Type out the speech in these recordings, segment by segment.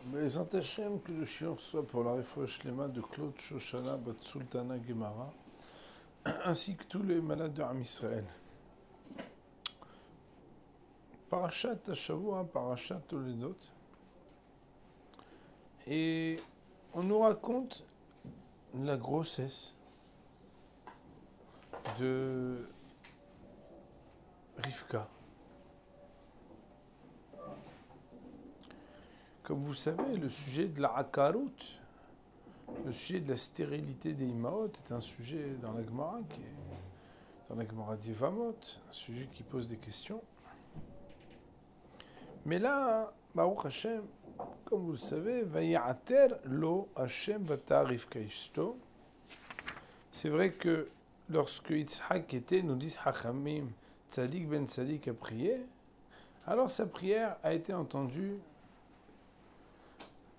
Bezrat Hashem, que le shiur soit pour la refouach shlema de Claude Shoshana Bat Sultana Gemara, ainsi que tous les malades de Am Israël. Parashat Hashavua, Parashat Toledot. Et on nous raconte la grossesse de Rivka. Comme vous savez, le sujet de la Akarut, le sujet de la stérilité des Imaot est un sujet dans la Gemara, qui est dans la Gemara d'Yevamot, un sujet qui pose des questions. Mais là, Baruch Hashem, comme vous le savez, Vayater lo Hashem vata Rivka ishto. C'est vrai que lorsque Yitzhak était, nous disent Hachamim, Tzadik ben Tzadik a prié, alors sa prière a été entendue.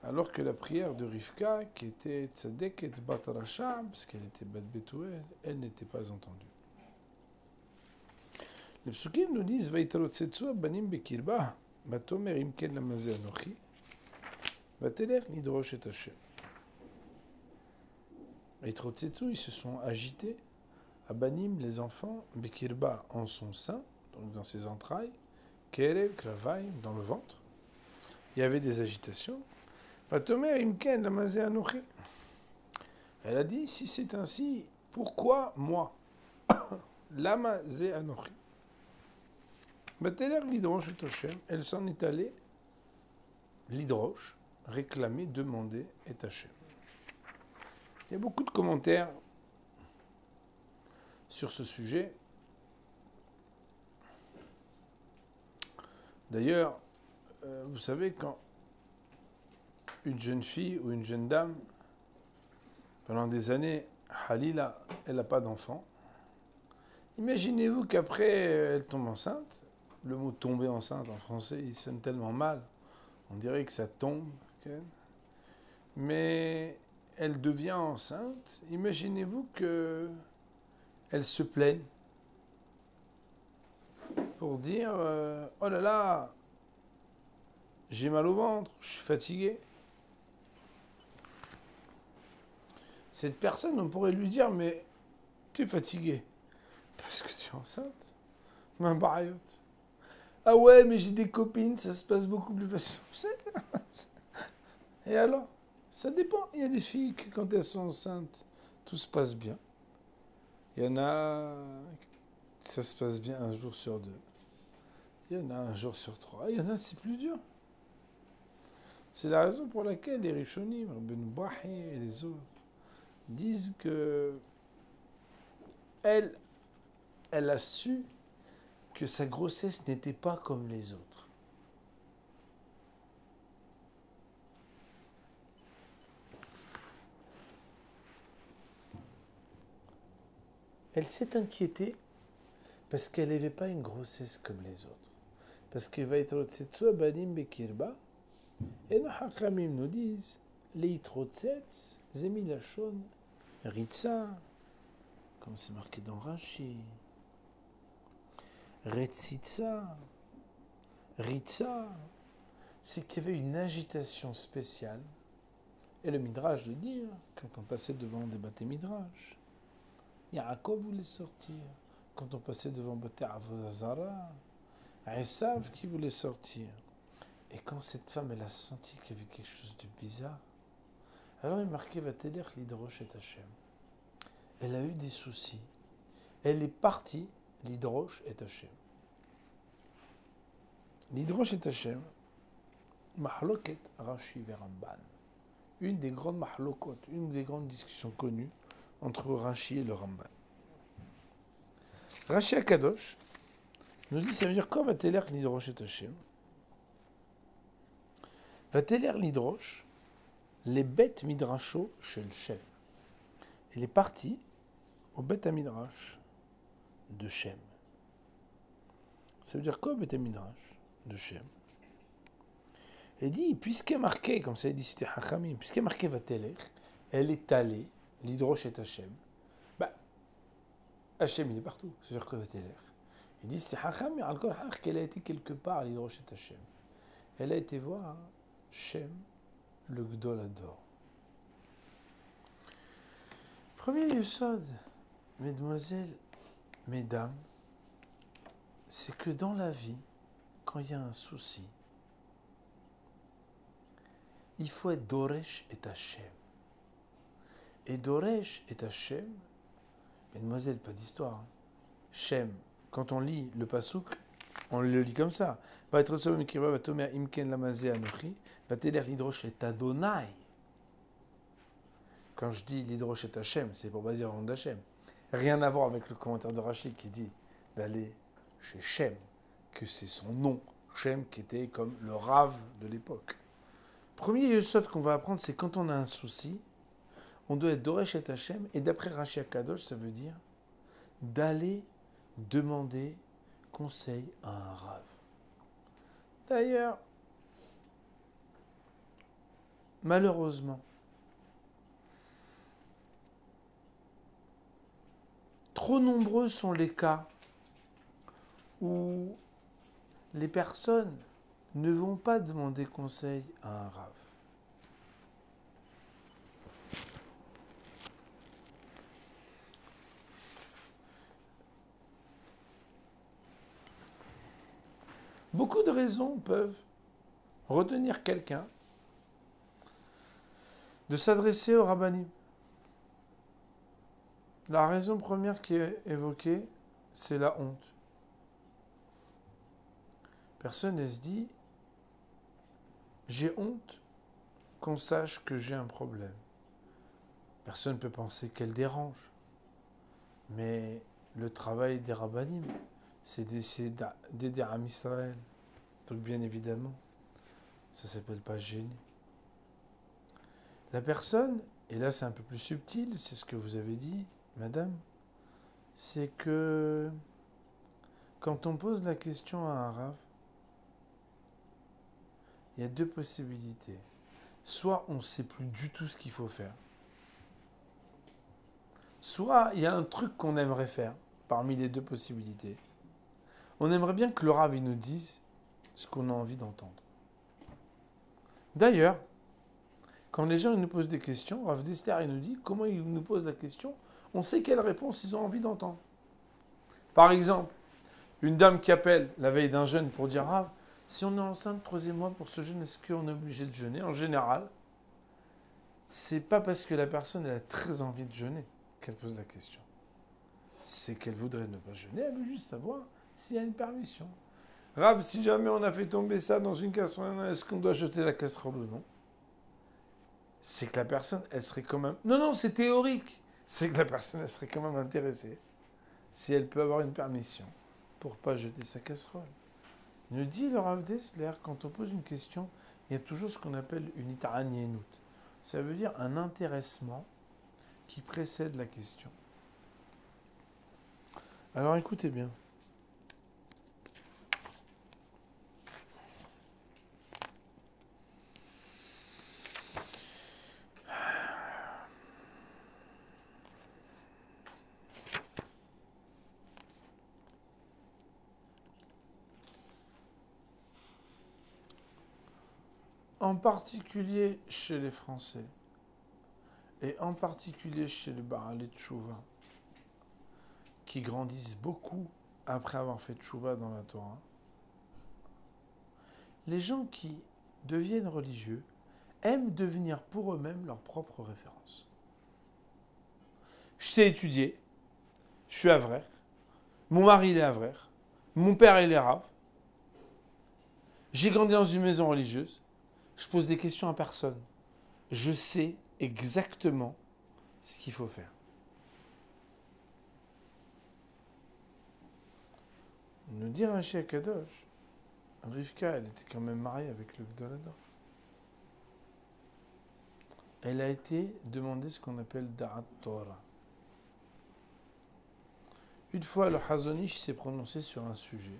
Alors que la prière de Rivka, qui était Tzadeket bat Rasha, parce qu'elle était bat Betuel, elle n'était pas entendue. Les psukim nous disent Vaitarotsetsu banim bekirba, batomer imken lamazé anochi, vateler nidrosh et Hashem. Vaitarotsetsu, ils se sont agités, abanim, les enfants, bekirba, en son sein, donc dans ses entrailles, kerev, kravaim, dans le ventre. Il y avait des agitations. Elle a dit, si c'est ainsi, pourquoi moi? Lama ze anochi. Elle s'en est allée, l'hydroche, réclamer, demander et Hashem. Il y a beaucoup de commentaires sur ce sujet. D'ailleurs, vous savez, quand une jeune fille ou une jeune dame, pendant des années, Halila, elle n'a pas d'enfant. Imaginez-vous qu'après, elle tombe enceinte. Le mot tomber enceinte en français, il sonne tellement mal. On dirait que ça tombe. Okay? Mais elle devient enceinte. Imaginez-vous qu'elle se plaigne pour dire oh là là, j'ai mal au ventre, je suis fatiguée. Cette personne, on pourrait lui dire, mais tu es fatigué parce que tu es enceinte. Ah ouais, mais j'ai des copines, ça se passe beaucoup plus facilement. Et alors, ça dépend. Il y a des filles qui, quand elles sont enceintes, tout se passe bien. Il y en a, ça se passe bien un jour sur deux. Il y en a un jour sur trois. Il y en a, c'est plus dur. C'est la raison pour laquelle les Rishonim, Ben Bahi et les autres, disent que elle a su que sa grossesse n'était pas comme les autres. Elle s'est inquiétée parce qu'elle n'avait pas une grossesse comme les autres. Parce que Vaitrotsetsu banim bekirba, et nos Hachamim nous disent Leitrotsetz zemilachon Ritza, comme c'est marqué dans Rashi, Retzitza, Ritza, c'est qu'il y avait une agitation spéciale. Et le Midrash le dit, quand on passait devant des bâtés Midrash, Yaakov voulait sortir. Quand on passait devant bâtés Avodazara, Esav qui voulait sortir. Et quand cette femme, elle a senti qu'il y avait quelque chose de bizarre, alors il est marqué Vateler l'hydroche et Hashem. Elle a eu des soucis. Elle est partie, l'hydroche et Hashem. L'hydroche et Hashem, mahloket Rashi veramban. Une des grandes mahlokot, une des grandes discussions connues entre Rashi et le Ramban. Rashi Akadosh nous dit, ça veut dire quoi Vateler l'hydroche et Hashem? Vateler l'hydroche, les bêtes midrasho chez le Shem. Elle est partie au bêtes midrash de Shem. Ça veut dire quoi bêtes midrash de Shem? Elle dit, puisqu'il est marqué, comme ça est dit c'était Hachamim, puisqu'il est marqué Vateler, elle est allée, l'hydroche est Hashem. Hashem il est partout, ça veut dire quoi Vateler? Il dit c'est Hachamim, al-Kol qu'elle a été quelque part, l'hydroche est Hashem. Elle a été voir Shem le Gdol Hador. Premier Yesod, mesdemoiselles, mesdames, c'est que dans la vie, quand il y a un souci, il faut être Doresh et Hachem. Et Doresh et Hachem, mesdemoiselles, pas d'histoire. Hein. Shem, quand on lit le pasouk, on le lit comme ça. Va être seul mikriba va tomer imken lamazé anochi, va teler l'hydrosh et Adonai. Quand je dis l'hydrosh et Hachem, c'est pour pas dire le nom d'Hachem. Rien à voir avec le commentaire de Rachid qui dit d'aller chez Shem, que c'est son nom, Shem, qui était comme le Rav de l'époque. Premier yesod qu'on va apprendre, c'est quand on a un souci, on doit être Doresh et Hachem, et d'après Rashi Akadosh, ça veut dire d'aller demander conseil à un Rav. D'ailleurs, malheureusement, trop nombreux sont les cas où les personnes ne vont pas demander conseil à un Rav. Beaucoup de raisons peuvent retenir quelqu'un de s'adresser au rabbanim. La raison première qui est évoquée, c'est la honte. Personne ne se dit, j'ai honte qu'on sache que j'ai un problème. Personne ne peut penser qu'elle dérange. Mais le travail des rabbanim, c'est d'essayer d'aider Am Israël. Donc bien évidemment, ça ne s'appelle pas gêner. La personne, et là c'est un peu plus subtil, c'est ce que vous avez dit, madame, c'est que quand on pose la question à un Rav, il y a deux possibilités. Soit on ne sait plus du tout ce qu'il faut faire, soit il y a un truc qu'on aimerait faire parmi les deux possibilités. On aimerait bien que le Rav il nous dise ce qu'on a envie d'entendre. D'ailleurs, quand les gens ils nous posent des questions, Rav Dessler il nous dit comment ils nous posent la question, on sait quelle réponse ils ont envie d'entendre. Par exemple, une dame qui appelle la veille d'un jeûne pour dire Rav, si on est enceinte, 3e mois pour ce jeûne, est-ce qu'on est obligé de jeûner? En général, c'est pas parce que la personne elle a très envie de jeûner qu'elle pose la question. C'est qu'elle voudrait ne pas jeûner, elle veut juste savoir s'il y a une permission. Rav, si jamais on a fait tomber ça dans une casserole, est-ce qu'on doit jeter la casserole ou non? C'est que la personne, elle serait quand même... Non, c'est théorique. C'est que la personne, elle serait quand même intéressée si elle peut avoir une permission pour ne pas jeter sa casserole. Nous dit le Rav Dessler, quand on pose une question, il y a toujours ce qu'on appelle une itaranienut. Ça veut dire un intéressement qui précède la question. Alors écoutez bien. En particulier chez les Français, et en particulier chez les Baalei Teshuvah, qui grandissent beaucoup après avoir fait Teshuvah dans la Torah, les gens qui deviennent religieux aiment devenir pour eux-mêmes leur propre référence. Je sais étudier, je suis avraire, mon mari il est avraire, mon père il est rav, j'ai grandi dans une maison religieuse, je pose des questions à personne. Je sais exactement ce qu'il faut faire. Nous dit Rashi Akadosh, Rivka, elle était quand même mariée avec le Gdol Hador. Elle a été demandée ce qu'on appelle Da'at Torah. Une fois, le Chazon Ish s'est prononcé sur un sujet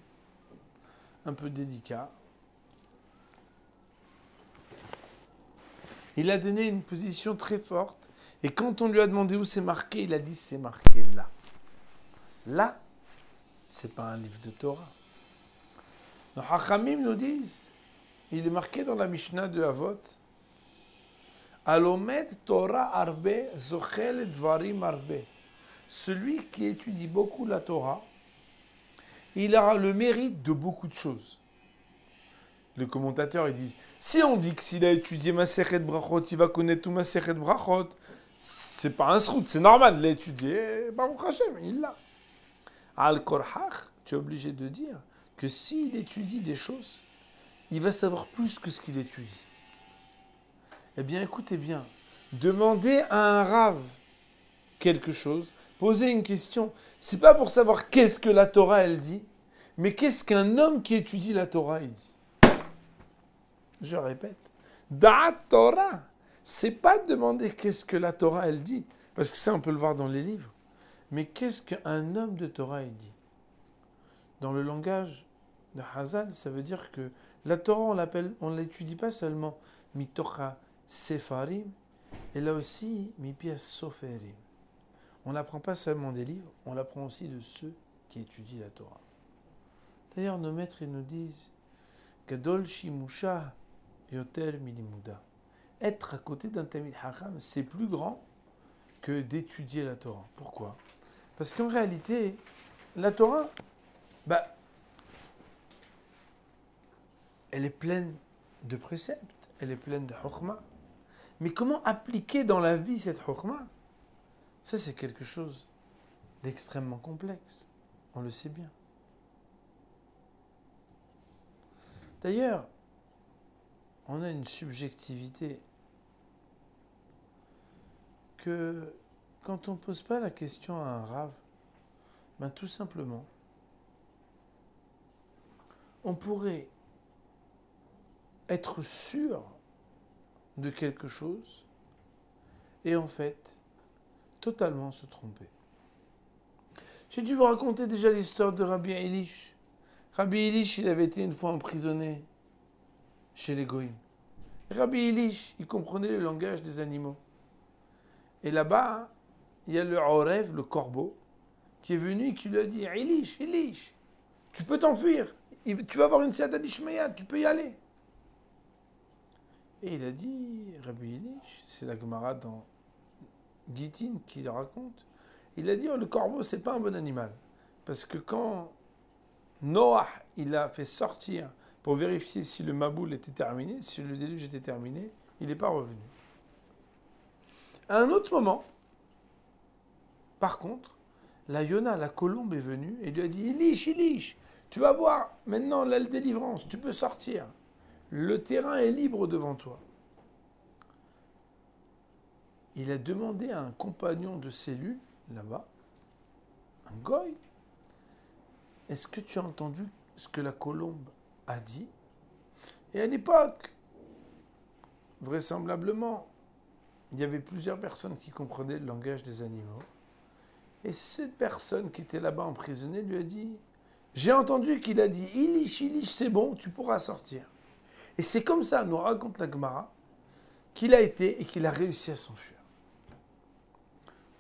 un peu délicat. Il a donné une position très forte. Et quand on lui a demandé où c'est marqué, il a dit c'est marqué là. Là, c'est pas un livre de Torah. Nos Hachamim nous disent, il est marqué dans la Mishnah de Avot, Alomed Torah arbe zochel dvarim arbe. Celui qui étudie beaucoup la Torah, il aura le mérite de beaucoup de choses. Les commentateurs, ils disent, si on dit que s'il a étudié Masechet Brachot, il va connaître tout Masechet Brachot, c'est pas un srout, c'est normal, il l'a étudié, Baruch Hashem, il l'a. Al-Korhach, tu es obligé de dire que s'il étudie des choses, il va savoir plus que ce qu'il étudie. Eh bien, écoutez bien, demandez à un rave quelque chose, posez une question, c'est pas pour savoir qu'est-ce que la Torah, elle dit, mais qu'est-ce qu'un homme qui étudie la Torah, il dit. Je répète, Da'at Torah, c'est pas demander qu'est-ce que la Torah, elle dit, parce que ça, on peut le voir dans les livres, mais qu'est-ce qu'un homme de Torah, il dit. Dans le langage de Hazal, ça veut dire que la Torah, on ne l'étudie pas seulement mitocha sefarim, et là aussi mipias soferim. On n'apprend pas seulement des livres, on l'apprend aussi de ceux qui étudient la Torah. D'ailleurs, nos maîtres, ils nous disent Gadol shimusha yoter milimuda. Être à côté d'un Talmid Chacham, c'est plus grand que d'étudier la Torah. Pourquoi? Parce qu'en réalité, la Torah, elle est pleine de préceptes, elle est pleine de chokhmah. Mais comment appliquer dans la vie cette chokhmah? Ça, c'est quelque chose d'extrêmement complexe. On le sait bien. D'ailleurs, on a une subjectivité que quand on ne pose pas la question à un rave, tout simplement, on pourrait être sûr de quelque chose et en fait, totalement se tromper. J'ai dû vous raconter déjà l'histoire de Rabbi Elish. Rabbi Elish, il avait été une fois emprisonné chez les Goïms. Rabbi Elish, il comprenait le langage des animaux. Et là-bas, il y a le Orev, le corbeau, qui est venu et qui lui a dit « Elish, Elish, tu peux t'enfuir, tu vas avoir une Seata d'Ishmaïa, tu peux y aller. » Et il a dit, Rabbi Elish, c'est la Gemara dans Gittin qui le raconte, il a dit « le corbeau, c'est pas un bon animal. » Parce que quand Noah, il a fait sortir pour vérifier si le Maboul était terminé, si le déluge était terminé, il n'est pas revenu. À un autre moment, par contre, la Yona, la colombe, est venue et lui a dit « Elish, Elish, tu vas voir, maintenant la délivrance, tu peux sortir. Le terrain est libre devant toi. » Il a demandé à un compagnon de cellule, là-bas, un goy, « Est-ce que tu as entendu ce que la colombe a dit ?» Et à l'époque, vraisemblablement, il y avait plusieurs personnes qui comprenaient le langage des animaux. Et cette personne qui était là-bas emprisonnée lui a dit « J'ai entendu qu'il a dit « Ilish, Ilish, c'est bon, tu pourras sortir. » Et c'est comme ça, nous raconte la Gemara, qu'il a été et qu'il a réussi à s'enfuir.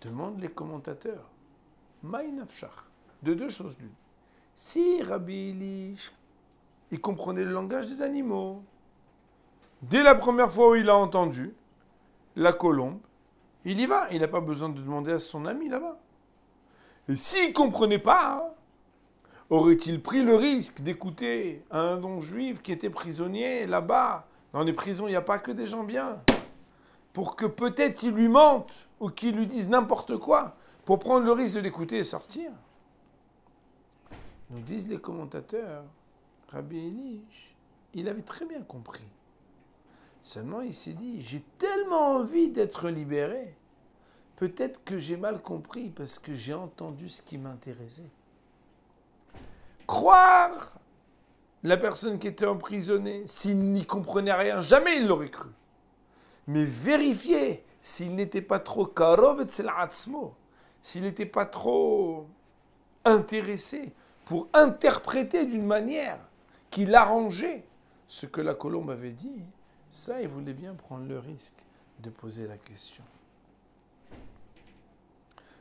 Demandent les commentateurs. Maïnafshach. De deux choses l'une. Si Rabbi Elish, il comprenait le langage des animaux, dès la première fois où il a entendu la colombe, il y va. Il n'a pas besoin de demander à son ami là-bas. Et s'il ne comprenait pas, aurait-il pris le risque d'écouter un don juif qui était prisonnier là-bas? Dans les prisons, il n'y a pas que des gens bien. Pour que peut-être il lui mente ou qu'il lui dise n'importe quoi, pour prendre le risque de l'écouter et sortir. Nous disent les commentateurs, Rabbi Elish, il avait très bien compris. Seulement, il s'est dit, j'ai tellement envie d'être libéré, peut-être que j'ai mal compris parce que j'ai entendu ce qui m'intéressait. Croire la personne qui était emprisonnée, s'il n'y comprenait rien, jamais il l'aurait cru. Mais vérifier s'il n'était pas trop karov etzel atzmo, s'il n'était pas trop intéressé pour interpréter d'une manière qui l'arrangeait ce que la colombe avait dit, ça, il voulait bien prendre le risque de poser la question.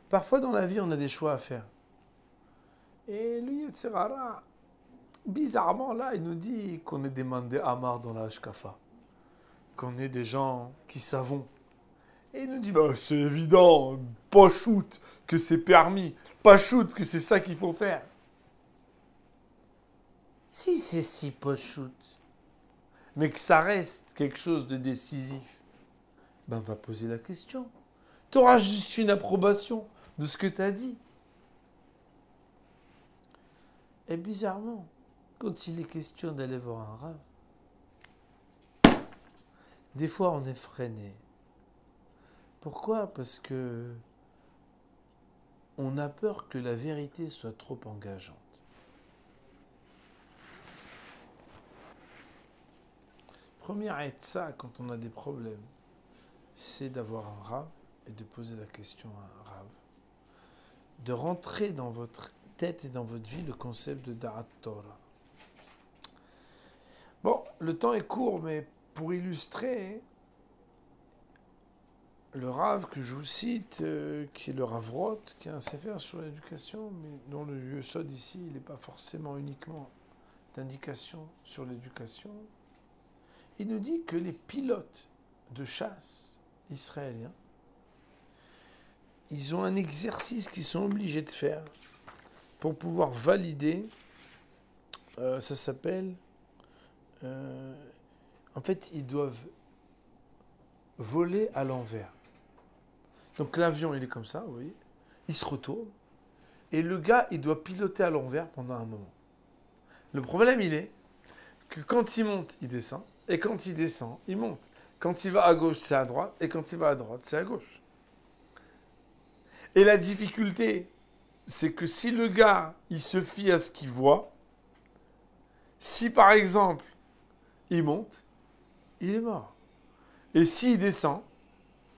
Parfois dans la vie, on a des choix à faire. Et le Yetzer Hara, bizarrement là, il nous dit qu'on est demandé Amar dans la Hashkafa. qu'on est des gens qui savons. Et il nous dit, bah, c'est évident, pas shoot, que c'est permis, pas shoot, que c'est ça qu'il faut faire. Si c'est si pas shoot, mais que ça reste quelque chose de décisif, ben on va poser la question. Tu auras juste une approbation de ce que tu as dit. Et bizarrement, quand il est question d'aller voir un rave, des fois on est freiné. Pourquoi ? Parce que on a peur que la vérité soit trop engageante. Première ça quand on a des problèmes, c'est d'avoir un rave et de poser la question à un rave. De rentrer dans votre tête et dans votre vie le concept de Da'at Torah. Bon, le temps est court, mais pour illustrer, le Rav que je vous cite, qui est le Rav Roth, qui a un sefer sur l'éducation, mais dont le Yesod ici, il n'est pas forcément uniquement d'indication sur l'éducation, il nous dit que les pilotes de chasse israéliens, ils ont un exercice qu'ils sont obligés de faire pour pouvoir valider, ça s'appelle, en fait, ils doivent voler à l'envers. Donc l'avion, il est comme ça, vous voyez, il se retourne, et le gars, il doit piloter à l'envers pendant un moment. Le problème, il est que quand il monte, il descend, et quand il descend, il monte. Quand il va à gauche, c'est à droite, et quand il va à droite, c'est à gauche. Et la difficulté, c'est que si le gars, il se fie à ce qu'il voit, si par exemple, il monte, il est mort. Et s'il descend,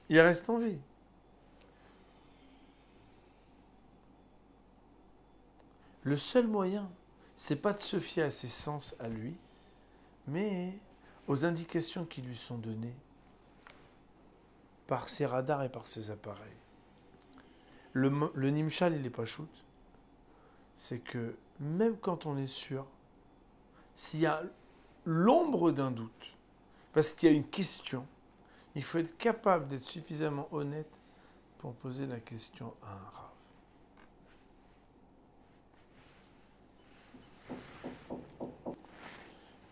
il reste en vie. Le seul moyen, c'est pas de se fier à ses sens à lui, mais aux indications qui lui sont données par ses radars et par ses appareils. Le Nimshal, il n'est pas shoot. C'est que même quand on est sûr, s'il y a l'ombre d'un doute, parce qu'il y a une question, il faut être capable d'être suffisamment honnête pour poser la question à un Rav.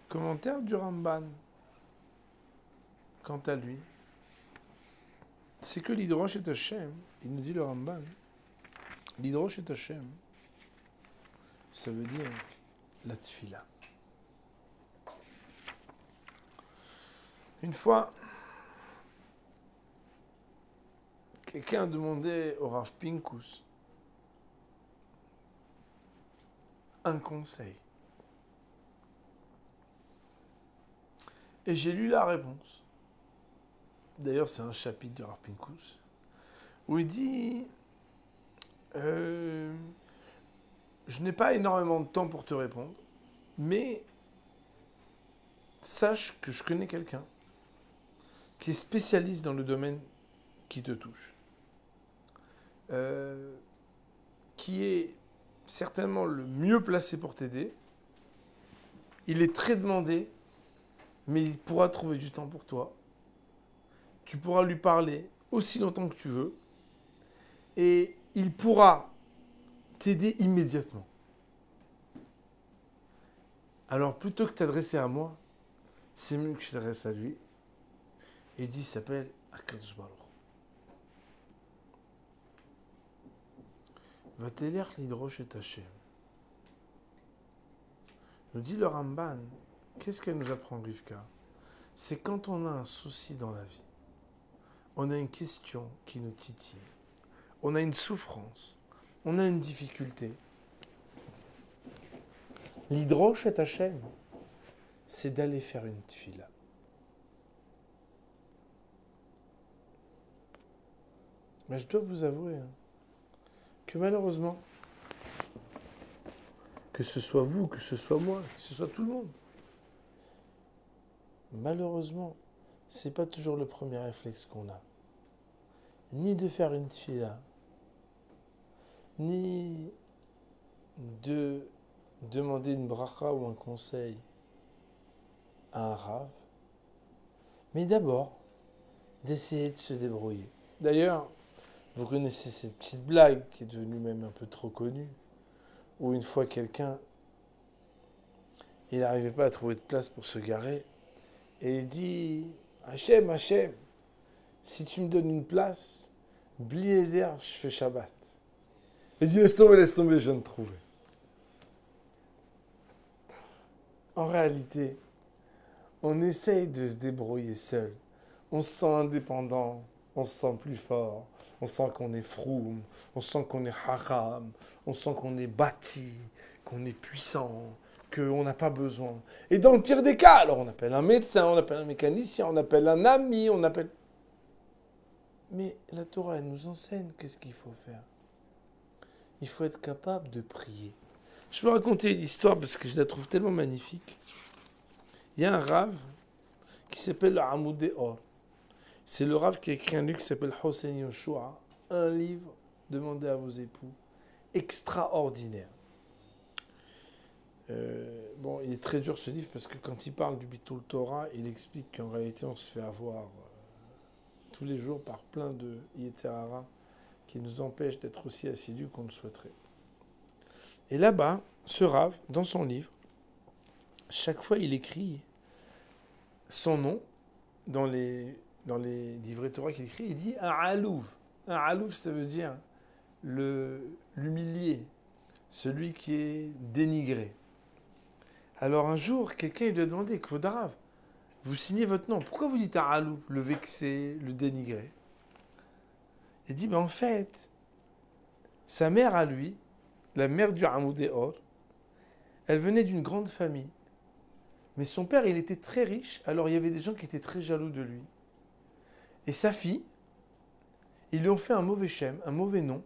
Commentaire du Ramban, quant à lui, c'est que l'Hidrosh est Hashem. Il nous dit le Ramban, l'Hidrosh est Hashem. Ça veut dire la tfila. Une fois, quelqu'un a demandé au Rav Pinkus un conseil. Et j'ai lu la réponse. D'ailleurs, c'est un chapitre de Rav Pinkus où il dit je n'ai pas énormément de temps pour te répondre, mais sache que je connais quelqu'un qui est spécialiste dans le domaine qui te touche, qui est certainement le mieux placé pour t'aider. Il est très demandé, mais il pourra trouver du temps pour toi. Tu pourras lui parler aussi longtemps que tu veux, et il pourra t'aider immédiatement. Alors, plutôt que de t'adresser à moi, c'est mieux que je t'adresse à lui. Et il dit, il s'appelle Akadosh Baruch. Vatelech l'Hidrosh et Hashem. Nous dit le Ramban, qu'est-ce qu'elle nous apprend, Rivka ? C'est quand on a un souci dans la vie, on a une question qui nous titille, on a une souffrance, on a une difficulté. L'Hidrosh et Hashem, c'est d'aller faire une tfila. Mais je dois vous avouer que malheureusement, que ce soit vous, que ce soit moi, que ce soit tout le monde, malheureusement, c'est pas toujours le premier réflexe qu'on a. Ni de faire une tfila, ni de demander une bracha ou un conseil à un rave, Mais d'abord, d'essayer de se débrouiller. D'ailleurs, vous connaissez cette petite blague qui est devenue même un peu trop connue, où une fois quelqu'un, il n'arrivait pas à trouver de place pour se garer, et il dit Hachem, Hachem, si tu me donnes une place, blié d'air, je fais Shabbat. Il dit laisse tomber, je viens de trouver. En réalité, on essaye de se débrouiller seul. On se sent indépendant, on se sent plus fort, on sent qu'on est froum, on sent qu'on est haram, on sent qu'on est bâti, qu'on est puissant, qu'on n'a pas besoin. Et dans le pire des cas, alors on appelle un médecin, on appelle un mécanicien, on appelle un ami, on appelle... Mais la Torah, elle nous enseigne qu'est-ce qu'il faut faire. Il faut être capable de prier. Je vais raconter une histoire parce que je la trouve tellement magnifique. Il y a un rave qui s'appelle le Amoudé Or. C'est le rave qui a écrit un livre qui s'appelle Hossein Yoshua, un livre, demandez à vos époux, extraordinaire. Il est très dur ce livre parce que quand il parle du Bitul Torah, il explique qu'en réalité on se fait avoir tous les jours par plein de Yetzer Hara qui nous empêchent d'être aussi assidus qu'on le souhaiterait. Et là-bas, ce rave, dans son livre, chaque fois il écrit son nom dans les livrets Torah qu'il écrit, il dit un alouv. Un alouv, ça veut dire l'humilié, celui qui est dénigré. Alors un jour, quelqu'un lui a demandé, Kvod Harav, vous signez votre nom, pourquoi vous dites un alouv, le vexé, le dénigré? Il dit, en fait, sa mère à lui, la mère du Amoudé Or, elle venait d'une grande famille. Mais son père, il était très riche, alors il y avait des gens qui étaient très jaloux de lui. Et sa fille, ils lui ont fait un mauvais shem, un mauvais nom,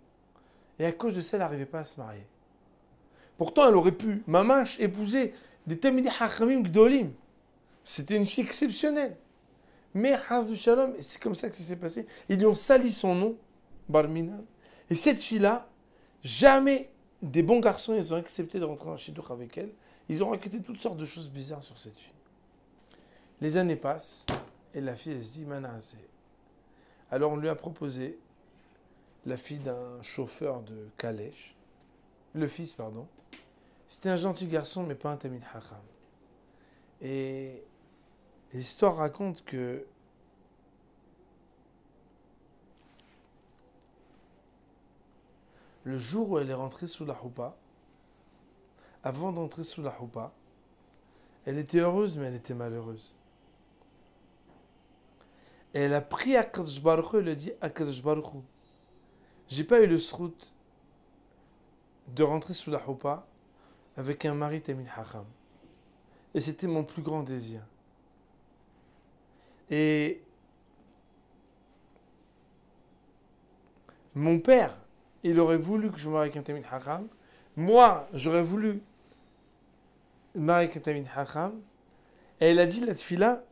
et à cause de ça, elle n'arrivait pas à se marier. Pourtant, elle aurait pu, mamash, épouser des Tamidei Hachamim Gdolim. C'était une fille exceptionnelle. Mais, Hazu Shalom, c'est comme ça que ça s'est passé. Ils lui ont sali son nom, Barminan. Et cette fille-là, jamais des bons garçons, ils ont accepté de rentrer en shidduch avec elle. Ils ont raconté toutes sortes de choses bizarres sur cette fille. Les années passent, et la fille, elle se dit, Manasseh. Alors on lui a proposé la fille d'un chauffeur de calèche, le fils, pardon. C'était un gentil garçon, mais pas un Tamid Hacham. Et l'histoire raconte que le jour où elle est rentrée sous la choupa, avant d'entrer sous la choupa, elle était heureuse, mais elle était malheureuse. Et elle a pris Akadosh Baruch Hu, elle a dit Akadosh Baruch Hu, j'ai pas eu le srout de rentrer sous la choupa avec un mari Tamid Hacham. Et c'était mon plus grand désir. Et mon père, il aurait voulu que je me marie avec un Tamid Hacham. Moi, j'aurais voulu me marier avec un Tamid Hacham. Et elle a dit la tfila,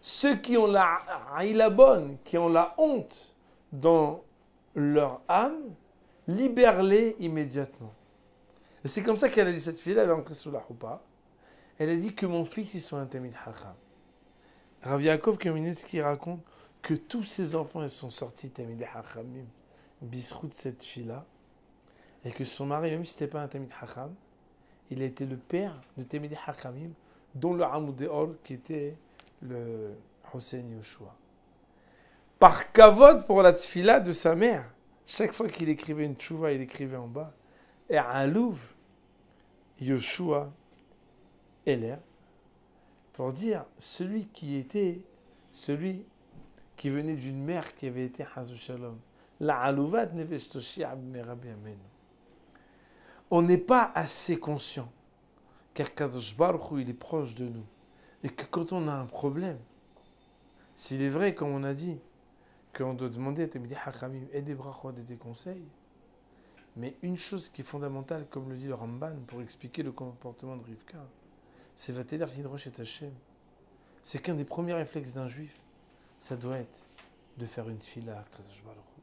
ceux qui ont la bonne, qui ont la honte dans leur âme, libère-les immédiatement. Et c'est comme ça qu'elle a dit cette fille-là, elle est entrée sous la choupa. Elle a dit que mon fils, il soit un Tamid Hacham. Rav Yaakov Kamenetsky raconte que tous ses enfants, ils sont sortis Tamid Hachamim, bisrout de cette fille-là, et que son mari, même si ce n'était pas un Tamid Hacham, il a été le père de Tamid Hachamim, dont le Amoudé Or, qui était le Hossein Yoshua. Par kavod pour la tfila de sa mère, chaque fois qu'il écrivait une tchouva, il écrivait en bas, et Alouv, Yoshua, Eler, pour dire celui qui venait d'une mère qui avait été Hazu Shalom. La alouvat nefesh toshi'ab merabi amenu. On n'est pas assez conscient qu'Akadosh Baruch Hu, il est proche de nous. Et que quand on a un problème, s'il est vrai, comme on a dit, qu'on doit demander à Tamidei Hachamim et des brachot et des conseils, mais une chose qui est fondamentale, comme le dit le Ramban, pour expliquer le comportement de Rivka, c'est Vateler Hidrosh et Hashem. C'est qu'un des premiers réflexes d'un juif, ça doit être de faire une fila à Kadosh Baruch Hu.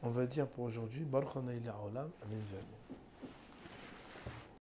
On va dire pour aujourd'hui, Baruch Hanai Olam, Amen.